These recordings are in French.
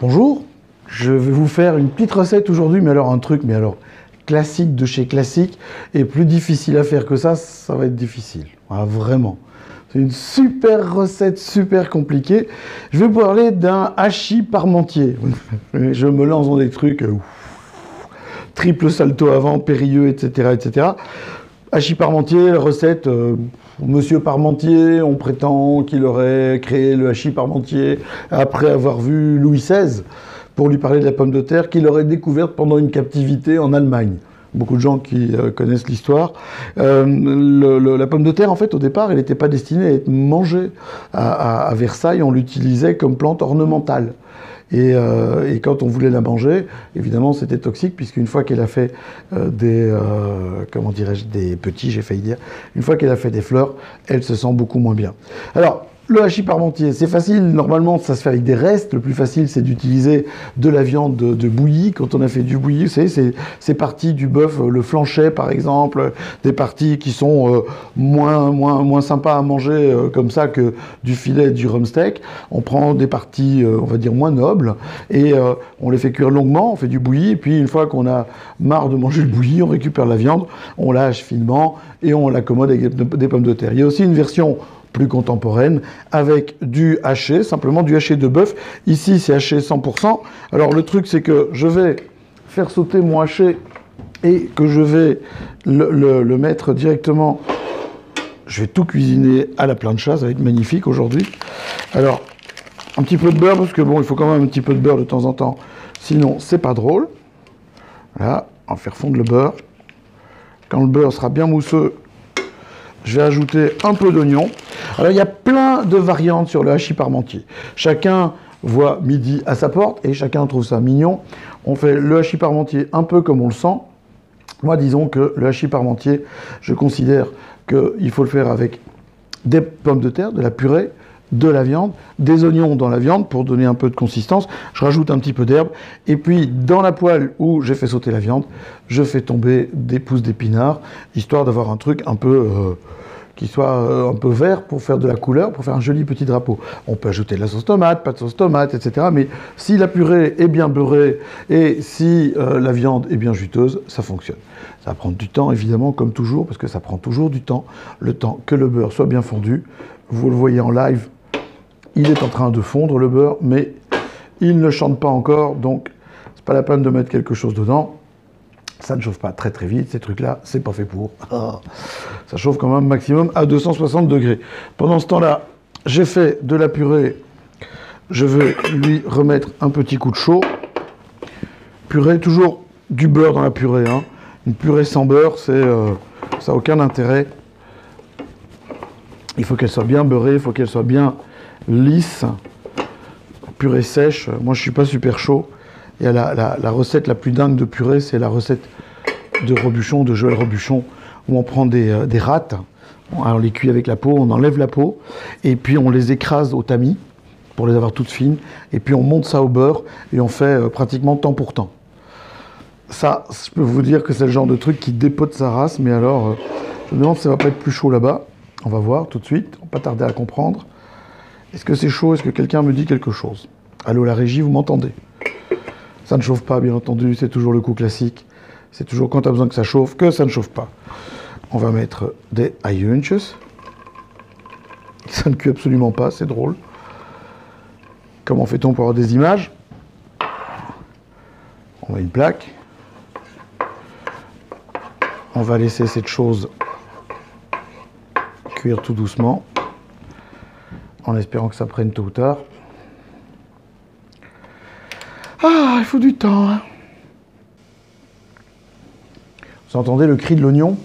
Bonjour, je vais vous faire une petite recette aujourd'hui, mais alors un truc, classique de chez classique, et plus difficile à faire que ça va être difficile, ah, vraiment. C'est une super recette, super compliquée. Je vais vous parler d'un hachis parmentier. Je me lance dans des trucs, triple salto avant, périlleux, etc., etc. Hachis parmentier, recette... Monsieur Parmentier, on prétend qu'il aurait créé le hachis parmentier après avoir vu Louis XVI pour lui parler de la pomme de terre qu'il aurait découverte pendant une captivité en Allemagne. Beaucoup de gens qui connaissent l'histoire. La pomme de terre, en fait, au départ, elle n'était pas destinée à être mangée. À Versailles, on l'utilisait comme plante ornementale. Et quand on voulait la manger, évidemment, c'était toxique, puisqu'une fois qu'elle a fait comment dirais-je, des petits, j'ai failli dire, une fois qu'elle a fait des fleurs, elle se sent beaucoup moins bien. Alors, le hachis parmentier, c'est facile, normalement ça se fait avec des restes. Le plus facile, c'est d'utiliser de la viande de bouillie. Quand on a fait du bouilli, vous savez, c'est parties du bœuf, le flanchet par exemple, des parties qui sont moins sympas à manger comme ça que du filet, du rumsteak. On prend des parties, on va dire, moins nobles, et on les fait cuire longuement, on fait du bouilli, et puis une fois qu'on a marre de manger le bouilli, on récupère la viande, on la hache finement, et on l'accommode avec des pommes de terre. Il y a aussi une version plus contemporaine, avec du haché, simplement du haché de bœuf. Ici, c'est haché 100%. Alors, le truc, c'est que je vais faire sauter mon haché et que je vais le mettre directement. Je vais tout cuisiner à la plancha, ça va être magnifique aujourd'hui. Alors, un petit peu de beurre, parce que bon, il faut quand même un petit peu de beurre de temps en temps, sinon, c'est pas drôle. Voilà, on va faire fondre le beurre. Quand le beurre sera bien mousseux, je vais ajouter un peu d'oignon. Alors, il y a plein de variantes sur le hachis parmentier. Chacun voit midi à sa porte et chacun trouve ça mignon. On fait le hachis parmentier un peu comme on le sent. Moi, disons que le hachis parmentier, je considère qu'il faut le faire avec des pommes de terre, de la purée, de la viande, des oignons dans la viande pour donner un peu de consistance. Je rajoute un petit peu d'herbe. Et puis, dans la poêle où j'ai fait sauter la viande, je fais tomber des pousses d'épinards, histoire d'avoir un truc un peu... qui soit un peu vert pour faire de la couleur, pour faire un joli petit drapeau. On peut ajouter de la sauce tomate, pas de sauce tomate, etc. Mais si la purée est bien beurrée et si la viande est bien juteuse, ça fonctionne. Ça va prendre du temps, évidemment, comme toujours, parce que ça prend toujours du temps, le temps que le beurre soit bien fondu. Vous le voyez en live, il est en train de fondre, le beurre, mais il ne chante pas encore, donc c'est pas la peine de mettre quelque chose dedans. Ça ne chauffe pas très très vite, ces trucs-là, c'est pas fait pour. Ça chauffe quand même maximum à 260 degrés. Pendant ce temps-là, j'ai fait de la purée. Je vais lui remettre un petit coup de chaud. Purée, toujours du beurre dans la purée. Hein. Une purée sans beurre, ça n'a aucun intérêt. Il faut qu'elle soit bien beurrée, il faut qu'elle soit bien lisse. Purée sèche, moi je suis pas super chaud. Et la recette la plus dingue de purée, c'est la recette de Robuchon, de Joël Robuchon, où on prend des rattes, on les cuit avec la peau, on enlève la peau, et puis on les écrase au tamis, pour les avoir toutes fines, et puis on monte ça au beurre, et on fait pratiquement temps pour temps. Ça, je peux vous dire que c'est le genre de truc qui dépote sa race, mais alors, je me demande si ça va pas être plus chaud là-bas. On va voir tout de suite, on va pas tarder à comprendre. Est-ce que c'est chaud? Est-ce que quelqu'un me dit quelque chose? Allô, la régie, vous m'entendez? Ça ne chauffe pas, bien entendu, c'est toujours le coup classique. C'est toujours quand tu as besoin que ça chauffe, que ça ne chauffe pas. On va mettre des aïunches. Ça ne cuit absolument pas, c'est drôle. Comment fait-on pour avoir des images? On met une plaque. On va laisser cette chose cuire tout doucement, en espérant que ça prenne tôt ou tard. Ah, il faut du temps. Hein. Vous entendez le cri de l'oignon?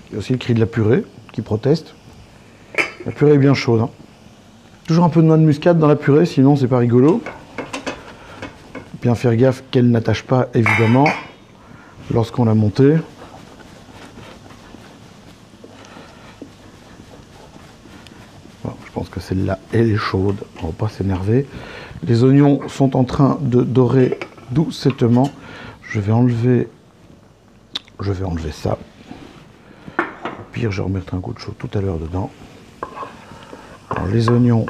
Il y a aussi le cri de la purée qui proteste. La purée est bien chaude. Hein. Toujours un peu de noix de muscade dans la purée, sinon c'est pas rigolo. Bien faire gaffe qu'elle n'attache pas, évidemment, lorsqu'on l'a montée. Je pense que celle-là, elle est chaude. On ne va pas s'énerver. Les oignons sont en train de dorer doucettement. Je vais enlever ça. Au pire, je remettrai un coup de chaud tout à l'heure dedans. Alors, les oignons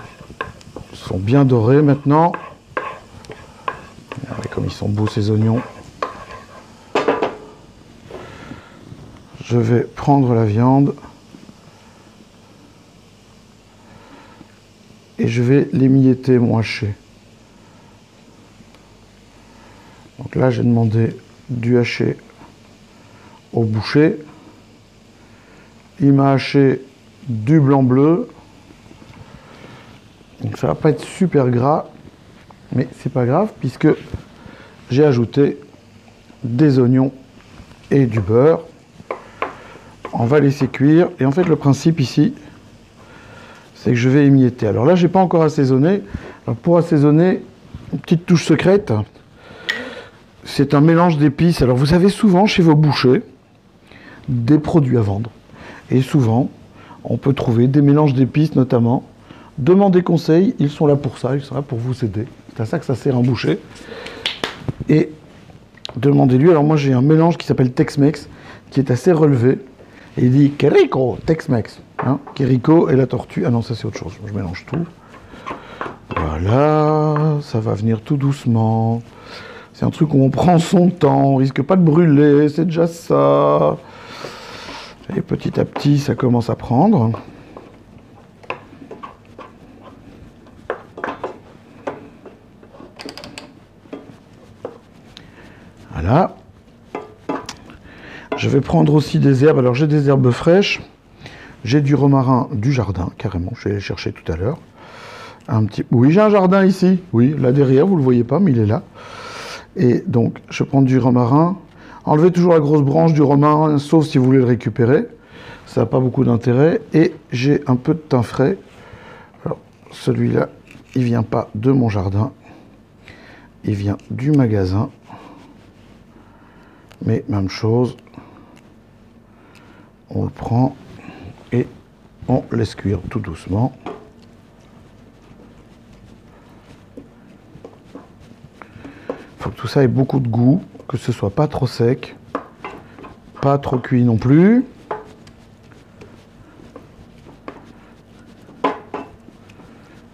sont bien dorés maintenant. Regardez comme ils sont beaux ces oignons. Je vais prendre la viande et je vais l'émietter, mon haché. Donc là, j'ai demandé du haché au boucher. Il m'a haché du blanc bleu. Donc ça va pas être super gras, mais c'est pas grave puisque j'ai ajouté des oignons et du beurre. On va laisser cuire. Et en fait, le principe ici, c'est que je vais émietter. Alors là, j'ai pas encore assaisonné. Alors pour assaisonner, une petite touche secrète, c'est un mélange d'épices. Alors vous avez souvent chez vos bouchers des produits à vendre. Et souvent, on peut trouver des mélanges d'épices notamment. Demandez conseil, ils sont là pour ça, ils sont là pour vous aider. C'est à ça que ça sert un boucher. Et demandez-lui. Alors moi, j'ai un mélange qui s'appelle Tex-Mex, qui est assez relevé. Et il dit Querico, Tex-Mex. Hein, Querico et la tortue. Ah non, ça c'est autre chose. Je mélange tout. Voilà, ça va venir tout doucement. C'est un truc où on prend son temps, on risque pas de brûler, c'est déjà ça. Et petit à petit, ça commence à prendre. Voilà. Je vais prendre aussi des herbes. Alors j'ai des herbes fraîches. J'ai du romarin du jardin, carrément. Je vais aller chercher tout à l'heure. Oui, j'ai un jardin ici. Oui, là derrière, vous ne le voyez pas, mais il est là. Et donc, je prends du romarin. Enlevez toujours la grosse branche du romarin, sauf si vous voulez le récupérer. Ça n'a pas beaucoup d'intérêt. Et j'ai un peu de thym frais. Alors, celui-là, il ne vient pas de mon jardin. Il vient du magasin. Mais même chose. On le prend et on laisse cuire tout doucement. Il faut que tout ça ait beaucoup de goût, que ce soit pas trop sec, pas trop cuit non plus.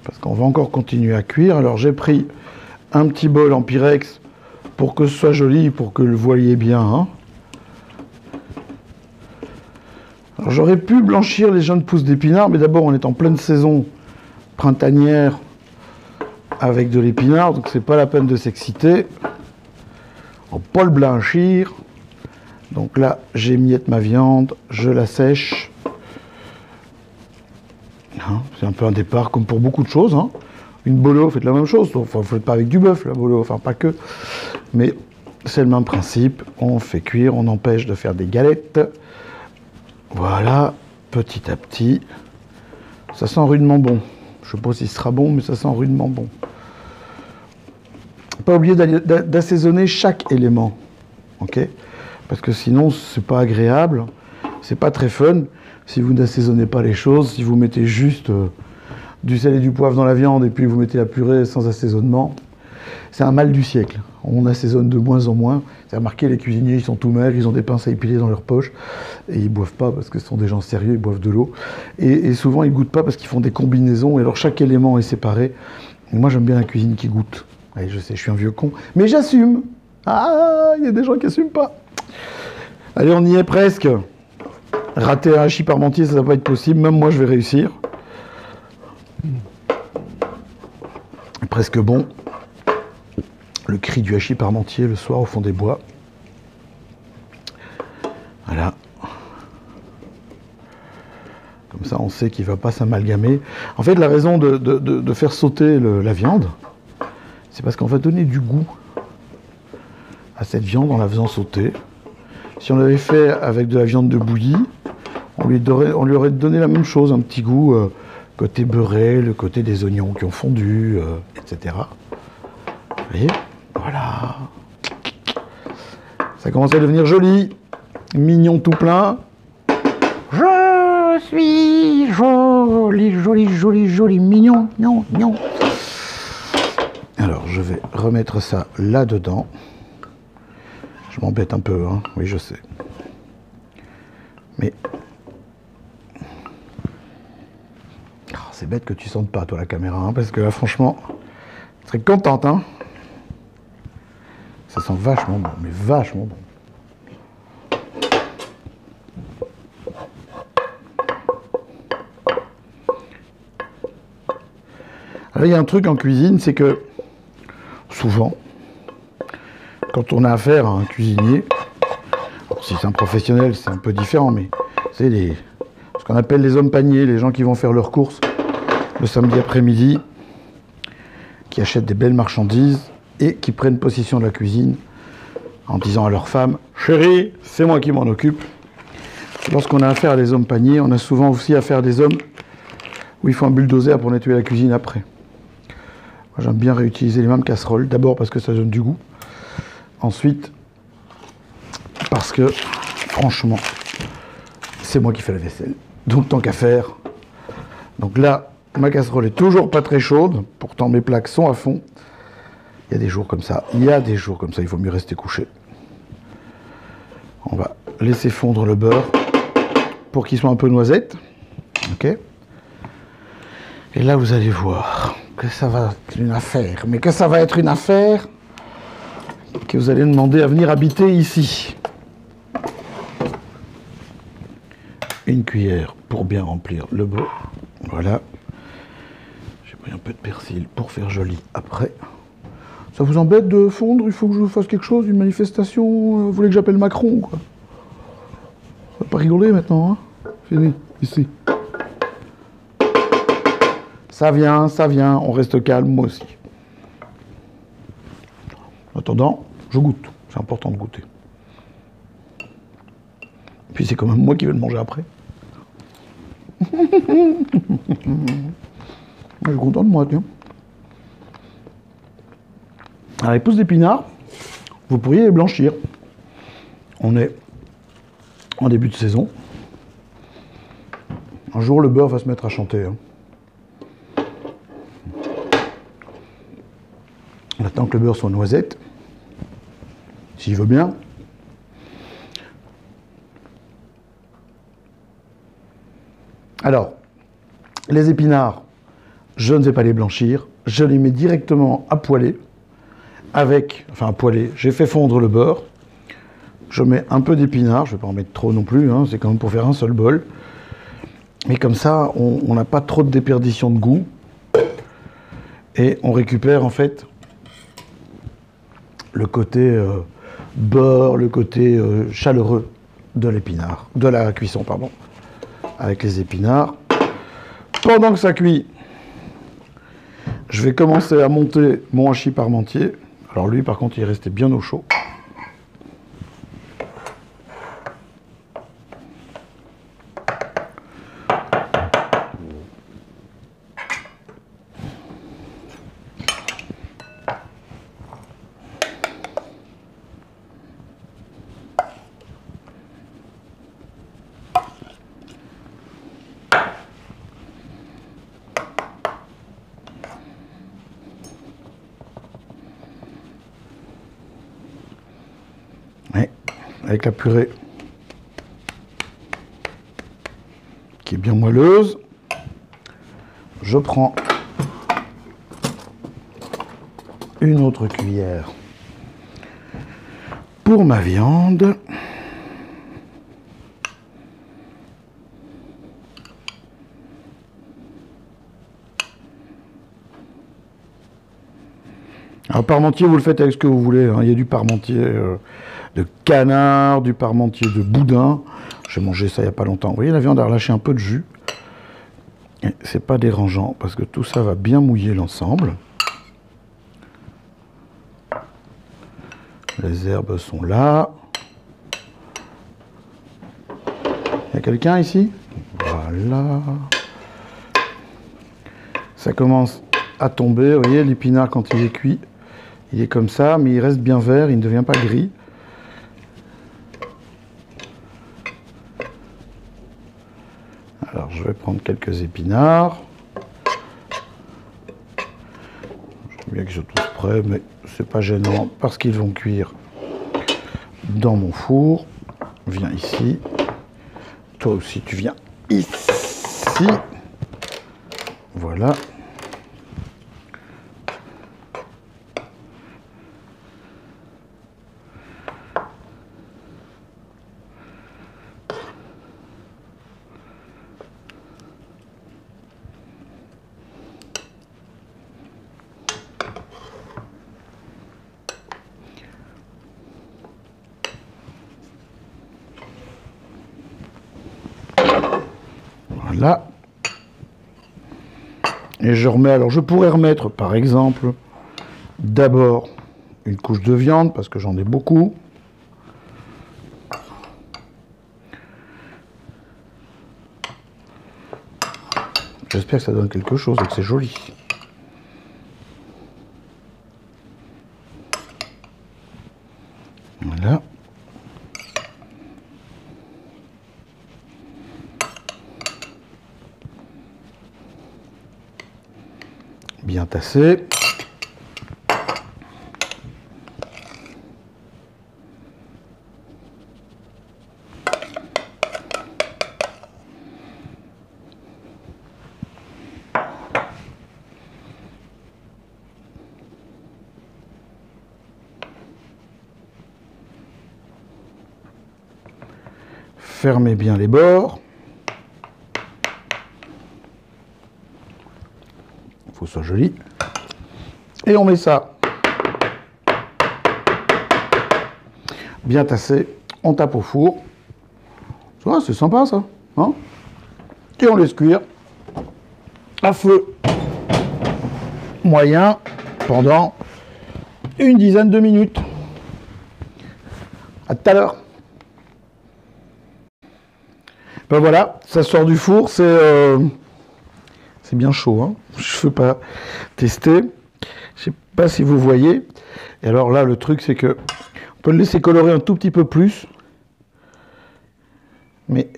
Parce qu'on va encore continuer à cuire. Alors j'ai pris un petit bol en Pyrex pour que ce soit joli, pour que le voyez bien. Hein. Alors j'aurais pu blanchir les jeunes pousses d'épinards, mais d'abord on est en pleine saison printanière avec de l'épinard, donc c'est pas la peine de s'exciter. On va pas le blanchir. Donc là, j'émiette ma viande, je la sèche. Hein, c'est un peu un départ comme pour beaucoup de choses. Hein. Une bolo, faites la même chose. Enfin, vous ne faites pas avec du bœuf, la bolo, enfin pas que. Mais c'est le même principe. On fait cuire, on empêche de faire des galettes. Voilà, petit à petit. Ça sent rudement bon. Je ne sais pas si ce sera bon, mais ça sent rudement bon. Pas oublier d'assaisonner chaque élément. Ok ? Parce que sinon, c'est pas agréable. C'est pas très fun. Si vous n'assaisonnez pas les choses, si vous mettez juste du sel et du poivre dans la viande et puis vous mettez la purée sans assaisonnement, c'est un mal du siècle. On assaisonne de moins en moins. C'est remarqué, les cuisiniers, ils sont tout maigres, ils ont des pinces à épiler dans leur poche et ils boivent pas parce que ce sont des gens sérieux, ils boivent de l'eau. Et souvent, ils goûtent pas parce qu'ils font des combinaisons et alors chaque élément est séparé. Et moi, j'aime bien la cuisine qui goûte. Allez, je sais, je suis un vieux con, mais j'assume. Ah, il y a des gens qui n'assument pas. Allez, on y est presque. Rater un hachis parmentier, ça ne va pas être possible. Même moi, je vais réussir. Presque bon. Le cri du hachis parmentier le soir au fond des bois. Voilà. Comme ça, on sait qu'il ne va pas s'amalgamer. En fait, la raison de faire sauter la viande, c'est parce qu'on va donner du goût à cette viande en la faisant sauter. Si on l'avait fait avec de la viande de bouillie, on lui aurait donné la même chose, un petit goût côté beurré, le côté des oignons qui ont fondu, etc. Vous voyez ? Voilà. Ça commence à devenir joli, mignon tout plein. Je suis joli, joli, joli, joli, mignon, mignon, mignon. Alors, je vais remettre ça là-dedans. Je m'embête un peu, hein. Oui, je sais. Mais c'est bête que tu sentes pas, toi, la caméra, hein, parce que là, franchement, je serais contente, hein. Ça sent vachement bon, mais vachement bon. Alors, il y a un truc en cuisine, c'est que, souvent, quand on a affaire à un cuisinier, si c'est un professionnel, c'est un peu différent, mais c'est ce qu'on appelle les hommes paniers, les gens qui vont faire leurs courses le samedi après-midi, qui achètent des belles marchandises et qui prennent possession de la cuisine en disant à leur femme « Chérie, c'est moi qui m'en occupe ». Lorsqu'on a affaire à des hommes paniers, on a souvent aussi affaire à des hommes où il faut un bulldozer pour nettoyer la cuisine après. Moi, j'aime bien réutiliser les mêmes casseroles, d'abord parce que ça donne du goût, ensuite parce que, franchement, c'est moi qui fais la vaisselle. Donc, tant qu'à faire. Donc là, ma casserole est toujours pas très chaude. Pourtant, mes plaques sont à fond. Il y a des jours comme ça. Il y a des jours comme ça. Il vaut mieux rester couché. On va laisser fondre le beurre pour qu'il soit un peu noisette. OK. Et là, vous allez voir que ça va être une affaire. Mais que ça va être une affaire que vous allez demander à venir habiter ici. Une cuillère pour bien remplir le bol. Voilà. J'ai pris un peu de persil pour faire joli après. Ça vous embête de fondre? Il faut que je fasse quelque chose, une manifestation? Vous voulez que j'appelle Macron, quoi? On va pas rigoler maintenant, hein? Fini, ici. Ça vient, on reste calme, moi aussi. En attendant, je goûte. C'est important de goûter. Puis c'est quand même moi qui vais le manger après. Je suis content de moi, tiens. Alors, les pousses d'épinards, vous pourriez les blanchir. On est en début de saison. Un jour, le beurre va se mettre à chanter. Hein. On attend que le beurre soit noisette. S'il veut bien. Alors, les épinards, je ne vais pas les blanchir. Je les mets directement à poêler. Enfin à poêler, j'ai fait fondre le beurre. Je mets un peu d'épinards, je ne vais pas en mettre trop non plus, hein, c'est quand même pour faire un seul bol. Mais comme ça, on n'a pas trop de déperdition de goût. Et on récupère en fait le côté beurre, le côté chaleureux de l'épinard, de la cuisson, pardon, avec les épinards. Pendant que ça cuit, je vais commencer à monter mon hachis parmentier. Alors lui, par contre, il est resté bien au chaud. Avec la purée qui est bien moelleuse, je prends une autre cuillère pour ma viande. Alors, parmentier, vous le faites avec ce que vous voulez. Hein. Il y a du parmentier de canard, du parmentier de boudin. J'ai mangé ça il n'y a pas longtemps. Vous voyez, la viande a relâché un peu de jus. Et c'est pas dérangeant parce que tout ça va bien mouiller l'ensemble. Les herbes sont là. Il y a quelqu'un ici? Voilà. Ça commence à tomber. Vous voyez, l'épinard, quand il est cuit, il est comme ça, mais il reste bien vert, il ne devient pas gris. Alors, je vais prendre quelques épinards. Je veux bien qu'ils soient tous prêts, mais c'est pas gênant parce qu'ils vont cuire dans mon four. Viens ici. Toi aussi, tu viens ici. Voilà. Voilà. Et je remets, alors je pourrais remettre par exemple d'abord une couche de viande parce que j'en ai beaucoup. J'espère que ça donne quelque chose et que c'est joli. Voilà. Bien tassé. Fermez bien les bords. Il faut que ce soit joli. Et on met ça bien tassé. On tape au four. Ça, c'est sympa ça. Hein, et on laisse cuire à feu moyen pendant une dizaine de minutes. À tout à l'heure. Ben voilà, ça sort du four, c'est bien chaud, hein. Je ne veux pas tester. Je sais pas si vous voyez. Et alors là, le truc, c'est que on peut le laisser colorer un tout petit peu plus. Mais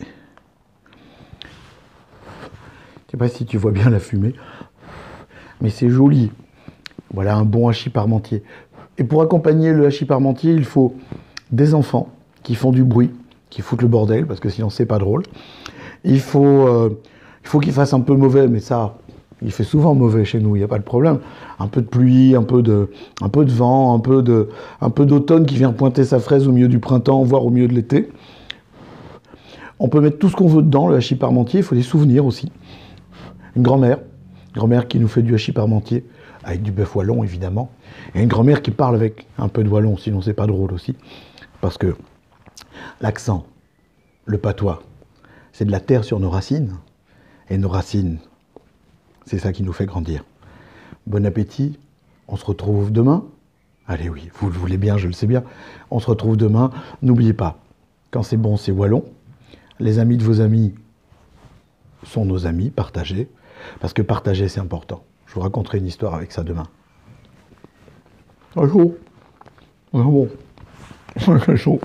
je sais pas si tu vois bien la fumée. Mais c'est joli. Voilà un bon hachis parmentier. Et pour accompagner le hachis parmentier, il faut des enfants qui font du bruit, qui foutent le bordel, parce que sinon c'est pas drôle. Il faut qu'il fasse un peu mauvais, mais ça, il fait souvent mauvais chez nous, il n'y a pas de problème. Un peu de pluie, un peu de vent, un peu d'automne qui vient pointer sa fraise au milieu du printemps, voire au milieu de l'été. On peut mettre tout ce qu'on veut dedans, le hachis parmentier, il faut des souvenirs aussi. Une grand-mère qui nous fait du hachis parmentier, avec du bœuf wallon évidemment, et une grand-mère qui parle avec un peu de wallon, sinon c'est pas drôle aussi, parce que l'accent, le patois, c'est de la terre sur nos racines, et nos racines, c'est ça qui nous fait grandir. Bon appétit, on se retrouve demain. Allez oui, vous le voulez bien, je le sais bien. On se retrouve demain. N'oubliez pas, quand c'est bon, c'est wallon. Les amis de vos amis sont nos amis, partagez. Parce que partager, c'est important. Je vous raconterai une histoire avec ça demain. C'est chaud. C'est bon. C'est chaud.